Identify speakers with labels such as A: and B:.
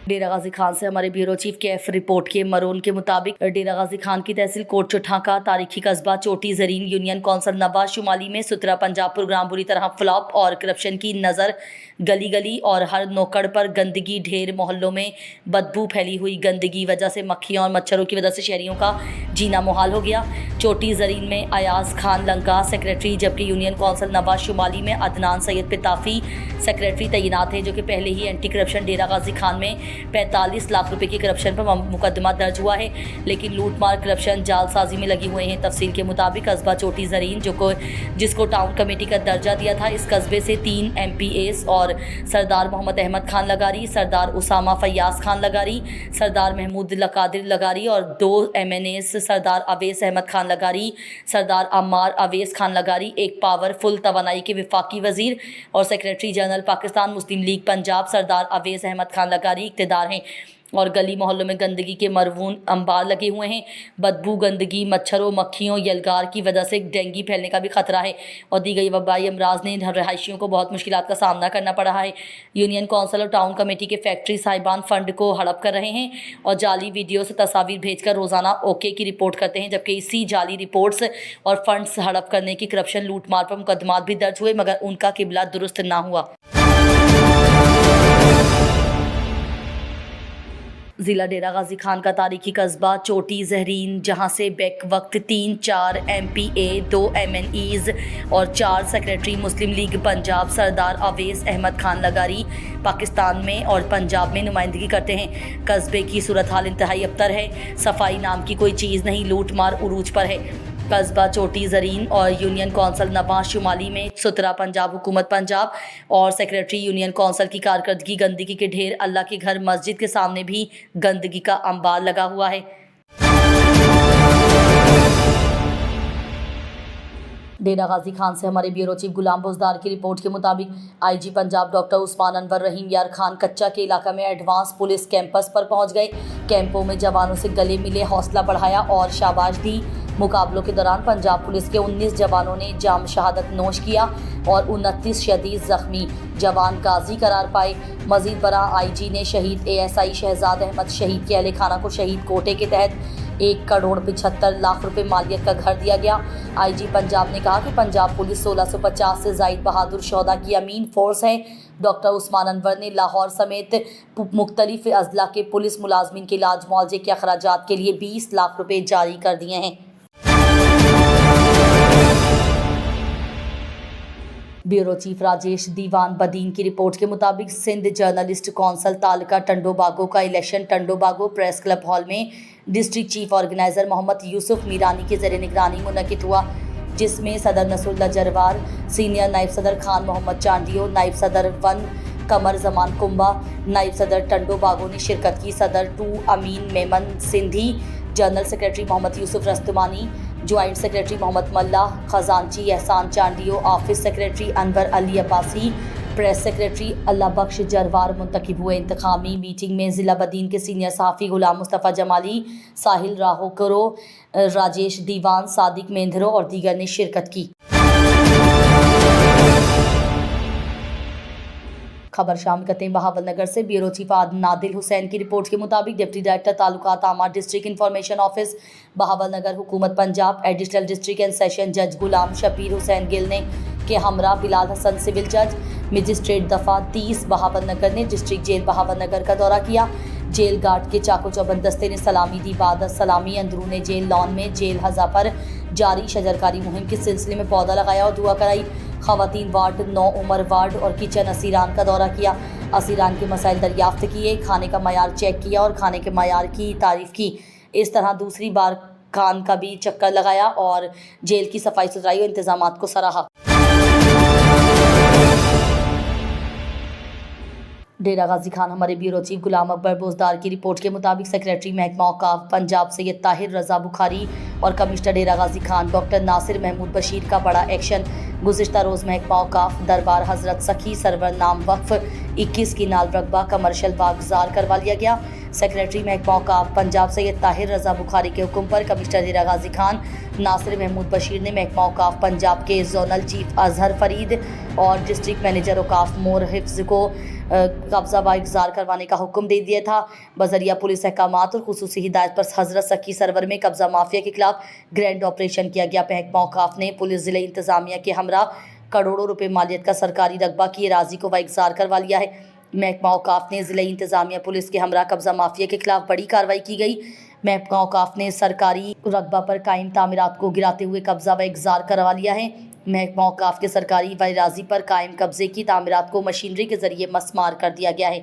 A: डेरा गाजी खान से हमारे bureau chief Kaif report के मरोन के मुताबिक डेरा गाजी खान की तहसील कोट चुठा का तारीखी कस्बा चोटी जरीन यूनियन कौंसल नवाज शुमाली में सुतरा पंजाब प्रोग्राम बुरी तरह फ्लॉप और करप्शन की नज़र गली गली और हर नोकड़ पर गंदगी, ढेर मोहल्लों में बदबू फैली हुई गंदगी वजह से मक्खियों और मच्छरों की वजह से शहरियों का जीना मुहाल हो गया। चोटी जरीन में अयाज खान लंका सेक्रेटरी, जबकि यूनियन कौंसल नवाज शुमाली में अदनान सैयद पिताफी सेक्रेटरी तैनात है, जो कि पहले ही एंटी करप्शन डेरा गाजी खान में 45 लाख रुपए की करप्शन पर मुकदमा दर्ज हुआ है, लेकिन लूटमार करप्शन जालसाजी में लगी हुए हैं। तफसील के मुताबिक कस्बा चोटी जरीन जिसको टाउन कमेटी का दर्जा दिया था, इस कस्बे से 3 MPAs और सरदार मोहम्मद अहमद खान लगारी, सरदार उसामा फयाज खान लगारी, सरदार महमूद लकादिर लगारी और 2 MNAs सरदार अवेस अहमद खान लगारी, सरदार अम्मार अवेस खान लगारी, एक पावरफुल तवानाई के विफाकी वजीर और सेक्रेटरी जनरल पाकिस्तान मुस्लिम लीग पंजाब सरदार अवेस अहमद खान लगारी इक़्तिदार हैं और गली मोहल्लों में गंदगी के मरवून अंबार लगे हुए हैं। बदबू, गंदगी, मच्छरों, मक्खियों, यलगार की वजह से डेंगू फैलने का भी खतरा है और दी गई वबाई अमराज ने रहायशियों को बहुत मुश्किलात का सामना करना पड़ रहा है। यूनियन कौंसिल और टाउन कमेटी के फैक्ट्री साहिबान फंड को हड़प कर रहे हैं और जाली वीडियो से तस्वीर भेजकर रोज़ाना ओके की रिपोर्ट करते हैं, जबकि इसी जाली रिपोर्ट्स और फंड्स हड़प करने की करप्शन लूटमार पर मुकदमात भी दर्ज हुए, मगर उनका किबला दुरुस्त ना हुआ। ज़िला डेरा गाजी खान का तारीखी कस्बा चोटी जहरीन, जहां से बैक वक्त 3-4 MPA, 2 MNEs और 4 सेक्रेटरी मुस्लिम लीग पंजाब सरदार अवेस अहमद खान लगारी पाकिस्तान में और पंजाब में नुमाइंदगी करते हैं। कस्बे की सूरत हाल इंतहाई अबतर है, सफाई नाम की कोई चीज़ नहीं, लूट मार उरूज पर है। कस्बा चोटी जरीन और यूनियन कौंसल नवाज शुमाली में सुतरा पंजाब हुकूमत पंजाब और सेक्रेटरी यूनियन कौंसल की कारकर्दगी, गंदगी के ढेर, अल्लाह के घर मस्जिद के सामने भी गंदगी का अंबार लगा हुआ है। डेरा गाजी खान से हमारे ब्यूरो चीफ गुलाम बुजदार की रिपोर्ट के मुताबिक IG पंजाब डॉक्टर उस्मान अनवर रहीम यार खान कच्चा के इलाका में एडवांस पुलिस कैंपस पर पहुंच गए। कैंपों में जवानों से गले मिले, हौसला बढ़ाया और शाबाश दी। मुकाबलों के दौरान पंजाब पुलिस के 19 जवानों ने जाम शहादत नोश किया और 29 शदीद जख्मी जवान गाजी करार पाए। मजीद बरा IG ने शहीद ASI शहजाद अहमद शहीद के अहले खाना को शहीद कोटे के तहत 1 करोड़ 75 लाख रुपए मालियत का घर दिया गया। IG पंजाब ने कहा कि पंजाब पुलिस 1650 से जायद बहादुर शोहदा की अमीन फोर्स है। डॉक्टर उस्मान अनवर ने लाहौर समेत मुख्तलिफ अजला के पुलिस मुलाजमीन के इलाज मुआवजे के अखराजात के लिए 20 लाख रुपए जारी कर दिए हैं। ब्यूरो चीफ राजेश दीवान बदीन की रिपोर्ट के मुताबिक सिंध जर्नलिस्ट कौंसल तालका टंडोबागो का election Tandobago press club hall में district chief organiser Mohammad Yusuf Mirani के ज़रिए निगरानी मुनक़िद हुआ, जिसमें सदर नसरुल्लाह जरवार, सीनियर नायब सदर खान मोहम्मद चांडियो, नायब सदर 1 कमर जमान कुंबा, नायब सदर टंडोबागो ने शिरकत की। सदर 2 Amin Memon Sindhi, general secretary Mohammad Yousuf Rustamani, joint secretary Mohammad Malla, खजानची Ahsan Chandio, office secretary Anwar Ali Abbasi, press secretary Allah Bakhsh Jarwar मुंतखब हुए। इंतखामी मीटिंग में ज़िला बदीन के सीनियर सहाफ़ी गुलाम मुस्तफ़ा जमाली, साहिल राहोकरो, राजेश दीवान, सादिक मेंधरो और दीगर ने शिरकत की। खबर शाम करते हैं बहावल नगर से। ब्यूरो चीफ नादिल हुसैन की रिपोर्ट के मुताबिक डिप्टी डायरेक्टर तालुकात आमा डिस्ट्रिक्ट इंफॉर्मेशन ऑफिस बहावल नगर हुकूमत Punjab, additional district and session जज गुलाम शबीर हुसैन गिल ने के हमरा बिलाल हसन सिविल जज मजिस्ट्रेट दफ़ा 30 बहावल नगर ने डिस्ट्रिक्ट जेल बहावल नगर का दौरा किया। जेल गार्ड के चाको चौबंद दस्ते ने सलामी दी। बाद सलामी अंदरूने जेल लॉन में जेल हज़ा पर जारी शजरकारी मुहिम के सिलसिले में पौधा लगाया और दुआ कराई। ख़वातीन वार्ड 9 उमर वार्ड और किचन असीरान का दौरा किया। असीरान के मसाइल दरियाफ्त किए, खाने का मयार चेक किया और खाने के मयार की तारीफ़ की। इस तरह दूसरी बार खान का भी चक्कर लगाया और जेल की सफाई सुथराई और इंतजामात को सराहा। डेरा गाजी खान हमारे ब्यूरो चीफ गुलाम अकबर बोजदार की रिपोर्ट के मुताबिक सेक्रेटरी महकमा औकाफ पंजाब सैयद ताहिर रजा बुखारी और कमिश्नर डेरा गाजी खान डॉक्टर नासिर महमूद बशीर का बड़ा एक्शन। गुज़िश्ता रोज़ महकमा औकाफ दरबार हज़रत सखी सरवर नाम वक्फ 21 की नाल रकबा कमर्शल बागजार करवा लिया गया। सेक्रेटरी महकमा औकाफ पंजाब सैयद ताहिर रजा बुखारी के हुक्म पर कमिश्नर डेरा गाजी खान नासिर महमूद बशीर ने महकमा औकाफ पंजाब के जोनल चीफ अजहर फरीद और डिस्ट्रिक्ट मैनेजर औकाफ मोर हिफ्ज को कब्जा बाइगजार करवाने का हुक्म दे दिया था। बजरिया पुलिस अहकामात और खुसूसी हिदायत पर हजरत सकी सरवर में कब्जा माफिया के खिलाफ ग्रैंड ऑपरेशन किया गया। महकमा औकाफ ने पुलिस जिले इंतजामिया के हमरा करोड़ों रुपए मालियत का सरकारी रकबा की एराजी को बाइगजार करवा लिया है। महकमा औकाफ ने जिले इंतजामिया पुलिस के हमरा कब्जा माफिया के खिलाफ बड़ी कार्रवाई की गई। महकमा औकाफ ने सरकारी रकबा पर कायम तामीरात को गिराते हुए कब्जा व इगजार करवा लिया है। महकमा औकाफ के सरकारी व एराजी पर कायम कब्जे की तामीरात को मशीनरी के जरिए मसमार कर दिया गया है।